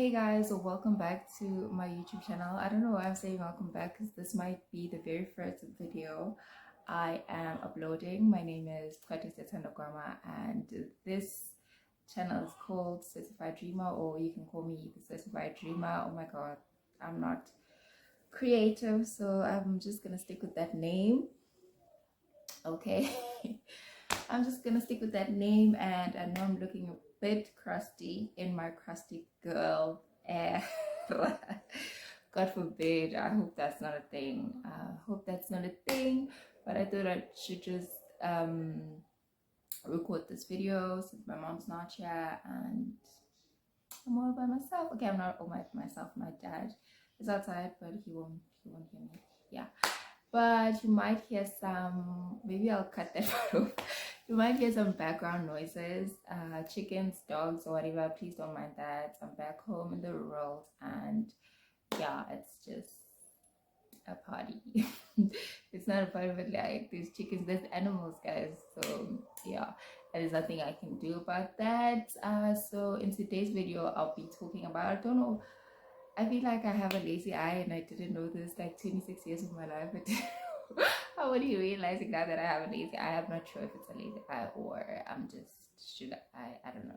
Hey guys, welcome back to my YouTube channel. I don't know why I'm saying welcome back because this might be the very first video I am uploading. My name is Kwatisa and this channel is called Certified Dreamer, or you can call me the Certified Dreamer. Oh my god, I'm not creative, so I'm just gonna stick with that name. Okay. I'm just gonna stick with that name, and I know I'm looking a bit crusty in my crusty girl air. God forbid. I hope that's not a thing. But I thought I should just record this video since my mom's not here and I'm all by myself. Okay, I'm not all by myself. My dad is outside, but he won't hear me. Yeah. But you might hear some, maybe I'll cut that part off. You might hear some background noises, chickens, dogs, or whatever. Please don't mind that. I'm back home in the rural, and yeah, it's just a party. It's not a party, but like there's chickens, there's animals, guys. So yeah, there's nothing I can do about that. So in today's video, I'll be talking about, I don't know, I feel like I have a lazy eye and I didn't know this like 26 years of my life. I'm only realizing now that I have a lazy eye. I'm not sure if it's a lazy eye or I'm just, I don't know.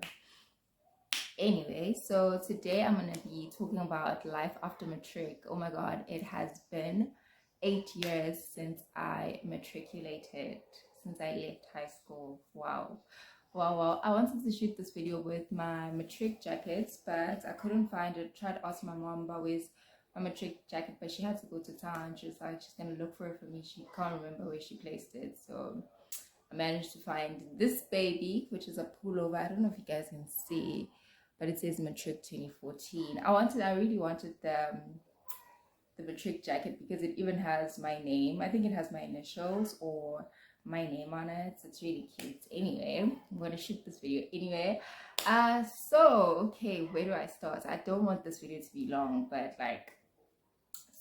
Anyway, so today I'm going to be talking about life after matric. Oh my god, it has been 8 years since I matriculated, since I left high school. Wow. I wanted to shoot this video with my matric jackets, but I couldn't find it. Tried asking my mom about where's my matric jacket, but she had to go to town. She was like, she's gonna look for it for me. She can't remember where she placed it. So I managed to find this baby, which is a pullover. I don't know if you guys can see, but it says matric 2014. I really wanted the matric jacket because it even has my name. I think it has my initials or my name on it. So it's really cute. Anyway, I'm gonna shoot this video anyway. Okay, where do I start? I don't want this video to be long, but like,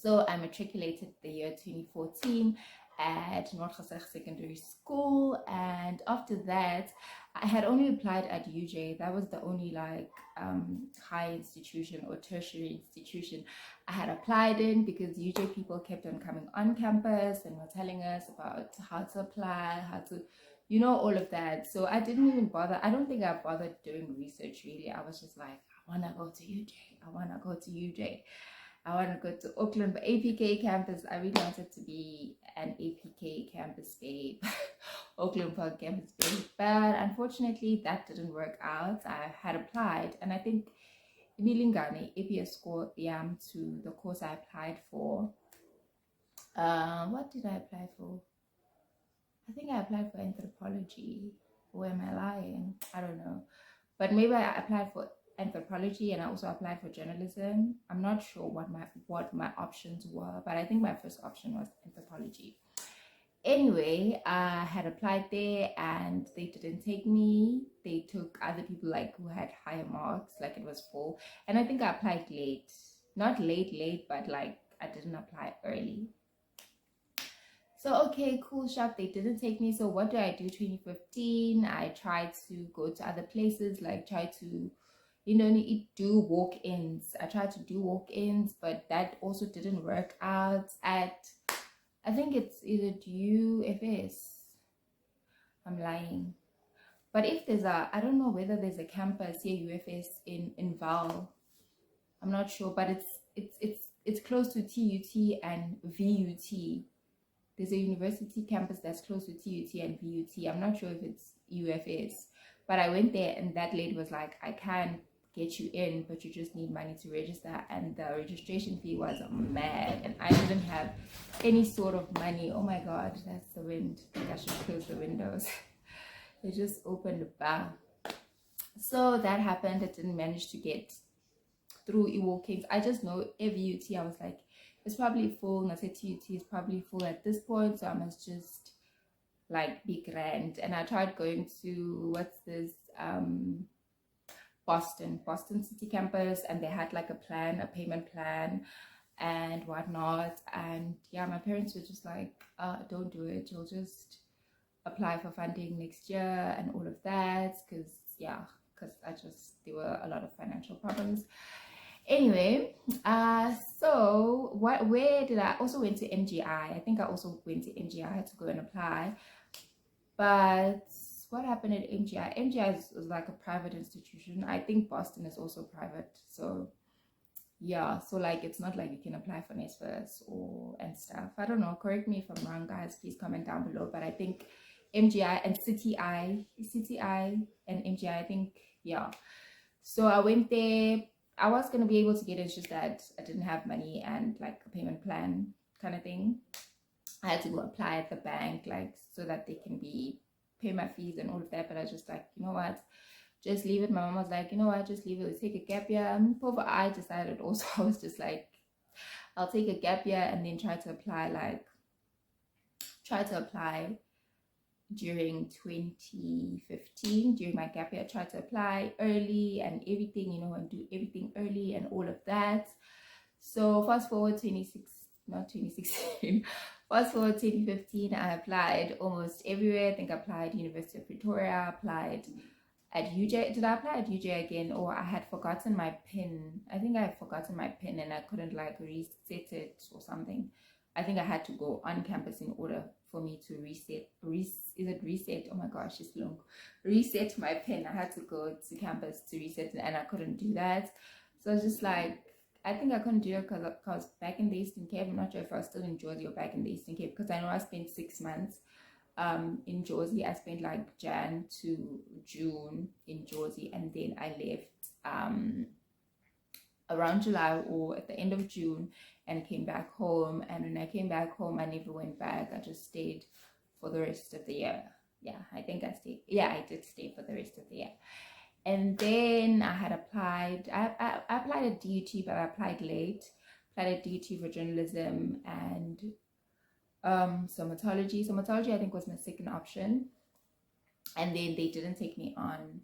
so I matriculated the year 2014 at North Secondary School, and after that I had only applied at UJ. That was the only like high institution or tertiary institution I had applied in, because UJ people kept on coming on campus and were telling us about how to apply, how to, you know, all of that. So I didn't even bother. I don't think I bothered doing research really. I was just like, I want to go to UJ. I want to go to UJ. I want to go to Auckland, but APK campus, I really wanted to be an APK campus babe, Auckland Park campus babe. But unfortunately, that didn't work out. I had applied, and I think Milingane, APS score, to the course I applied for. What did I apply for? I think I applied for anthropology. Or am I lying? I don't know. But maybe I applied for anthropology and I also applied for journalism. I'm not sure what my options were, but I think my first option was anthropology. Anyway, I had applied there and they didn't take me. They took other people like who had higher marks, like it was full. And I think I applied late. Not late, but like I didn't apply early. So okay, cool, sharp, they didn't take me. So what do I do? 2015, I tried to go to other places, like try to, you know, do walk-ins. I tried to do walk-ins, but that also didn't work out at, I think it's either UFS. I'm lying. But if there's a, I don't know whether there's a campus here, UFS in Val. I'm not sure, but it's close to TUT and VUT. There's a university campus that's close to TUT and VUT. I'm not sure if it's UFS, but I went there and that lady was like, I can get you in, but you just need money to register. And the registration fee was mad, and I didn't have any sort of money. Oh my god, that's the wind. I think I should close the windows. They just opened the bar. So that happened. I didn't manage to get through e-walkings. I just know VUT, I was like, it's probably full, and I said TUT is probably full at this point, so I must just like be grand. And I tried going to, what's this, Boston City campus, and they had like a payment plan and whatnot. And yeah, my parents were just like, don't do it, you'll just apply for funding next year and all of that, because there were a lot of financial problems. Anyway, so where did I also went to MGI? I think I also went to MGI to go and apply. But what happened at MGI? MGI is like a private institution. I think Boston is also private. So yeah, so like it's not like you can apply for NSFAS or and stuff. I don't know. Correct me if I'm wrong, guys. Please comment down below. But I think MGI and CTI and MGI, I think, yeah. So I went there. I was gonna be able to get it, it's just that I didn't have money and like a payment plan kind of thing. I had to go apply at the bank, like so that they can pay my fees and all of that. But I was just like, you know what, just leave it. My mom was like, you know what, just leave it. Let's take a gap year. Over I decided also, I was just like, I'll take a gap year and then try to apply during 2015, during my gap year. I tried to apply early and everything, you know, and do everything early and all of that. So fast forward 2016, fast forward 2015, I applied almost everywhere. I think I applied University of Pretoria, applied at UJ. Did I apply at UJ again? Or I had forgotten my pin. I think I had forgotten my pin and I couldn't like reset it or something. I think I had to go on campus in order for me to reset. Is it reset? Oh my gosh, it's long. Reset my pin. I had to go to campus to reset it and I couldn't do that. So I was just like, I think I couldn't do it because back in the Eastern Cape, I'm not sure if I was still in Jersey or back in the Eastern Cape, because I know I spent 6 months in Jersey. I spent like Jan to June in Jersey, and then I left around July or at the end of June and came back home. And when I came back home, I never went back. I just stayed for the rest of the year. Yeah, I think I stayed. Yeah, I did stay for the rest of the year. And then I had applied. I applied at DUT, but I applied late. Applied at DUT for journalism and somatology. Somatology, I think, was my second option. And then they didn't take me on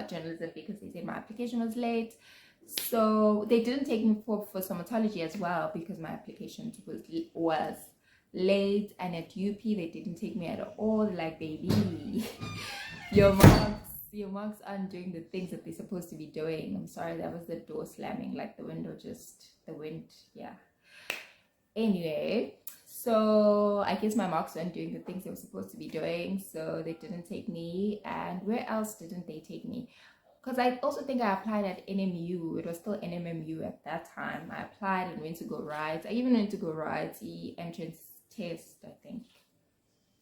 journalism because they said my application was late. So they didn't take me for somatology as well because my application was late. And at UP, they didn't take me at all. Like, baby, your marks aren't doing the things that they're supposed to be doing. I'm sorry, that was the door slamming, like the wind, yeah. Anyway, so I guess my marks weren't doing the things they were supposed to be doing, so they didn't take me. And where else didn't they take me? Because I also think I applied at NMU. It was still NMMU at that time. I applied and went to go write. I even went to go write the entrance test, I think.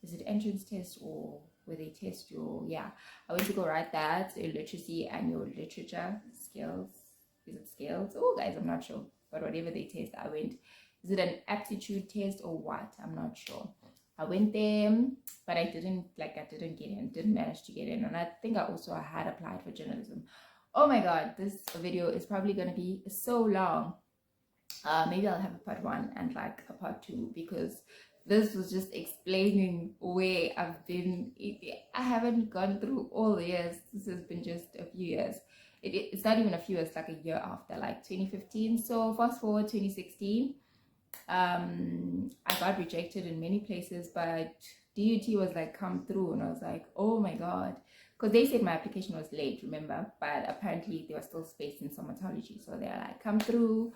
Is it entrance test or where they test your, yeah. I went to go write that, your literacy and your literature skills. Is it skills? Oh, guys, I'm not sure. But whatever they test, I went. Is it an aptitude test or what? I'm not sure. I went there, but I didn't get in, didn't manage to get in. And I think I had applied for journalism. Oh my God, this video is probably going to be so long. Maybe I'll have a part 1 and like a part 2, because this was just explaining where I've been. I haven't gone through all the years. This has been just a few years. It's not even a few years, like a year after, like 2015. So fast forward 2016. I got rejected in many places, but DUT was like, come through. And I was like, oh my God. Because they said my application was late, remember? But apparently there was still space in somatology. So they're like, come through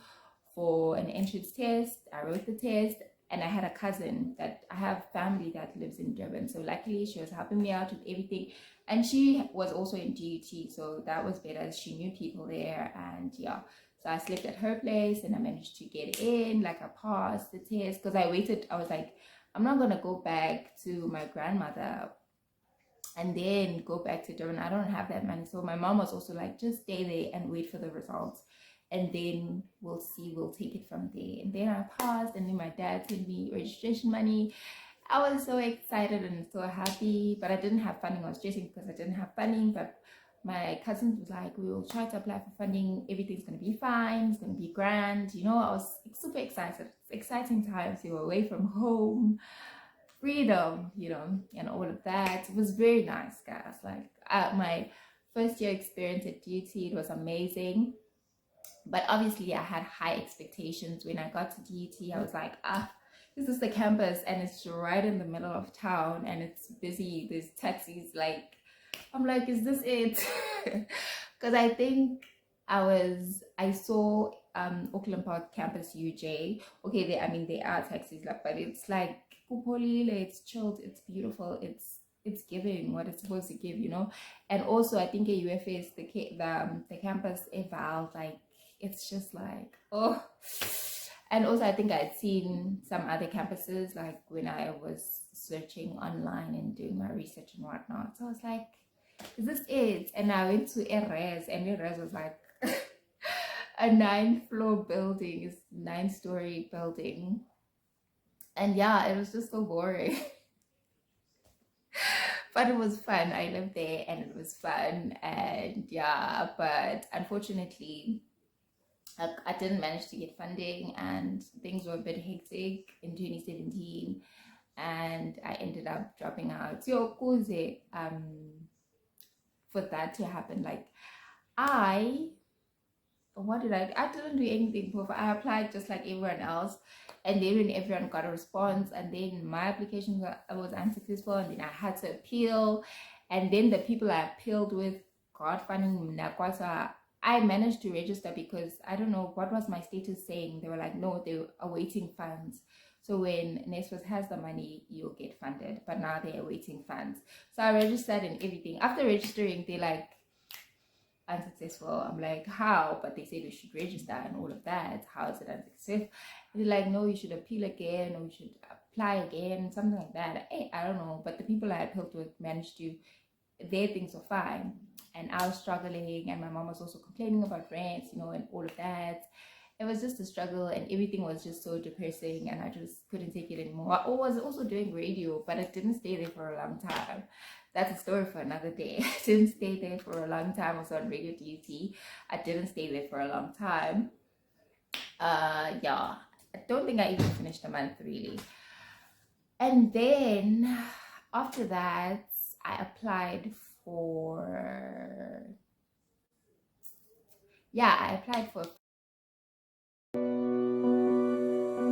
for an entrance test. I wrote the test. And I had a cousin I have family that lives in Durban. So luckily she was helping me out with everything. And she was also in DUT. So that was better. She knew people there. And yeah. So I slept at her place and I managed to get in. Like, I passed the test because I waited. I was like, I'm not going to go back to my grandmother and then go back to Durban. I don't have that money. So my mom was also like, just stay there and wait for the results. And then we'll see, we'll take it from there. And then I passed, and then my dad sent me registration money. I was so excited and so happy, but I didn't have funding. I was stressing because I didn't have funding, but my cousin was like, we will try to apply for funding. Everything's going to be fine. It's going to be grand. You know, I was super excited. It's exciting times. You were away from home, freedom, you know, and all of that. It was very nice, guys. Like, my first year experience at DUT, it was amazing. But obviously I had high expectations. When I got to DUT, I was like, this is the campus and it's right in the middle of town and it's busy. There's taxis. Like, I'm like, is this it? Because I think I saw Auckland Park Campus UJ. Okay, there are taxis, like, but it's like kupholile, it's chilled, it's beautiful, it's giving what it's supposed to give, you know. And also I think at UFS the campus eval, like it's just like, oh. And also I think I'd seen some other campuses like when I was searching online and doing my research and whatnot. So I was like, is this it? And I went to Erez, and Erez was like a 9th-floor building, is 9-story building. And yeah, it was just so boring. But it was fun. I lived there and it was fun. And yeah, but unfortunately, I didn't manage to get funding and things were a bit hectic in 2017. And I ended up dropping out. So, for that to happen, like, I what did I do? I didn't do anything before. I applied just like everyone else, and then when everyone got a response, and then my application was unsuccessful, and then I had to appeal, and then the people I appealed with got funding. So I managed to register because I don't know what was my status saying. They were like, no, they were awaiting funds. So when NSFAS has the money, you'll get funded. But now they're awaiting funds. So I registered and everything. After registering, they like, unsuccessful. I'm like, how? But they said you should register and all of that. How is it unsuccessful? And they're like, no, you should appeal again, or you should apply again, something like that. Hey, I don't know. But the people I appealed with managed to, their things were fine. And I was struggling, and my mom was also complaining about rent, you know, and all of that. It was just a struggle, and everything was just so depressing, and I just couldn't take it anymore. I was also doing radio, but I didn't stay there for a long time. That's a story for another day. I didn't stay there for a long time. I was on radio duty. I didn't stay there for a long time. Yeah, I don't think I even finished a month really. And then after that, I applied for, yeah, I applied for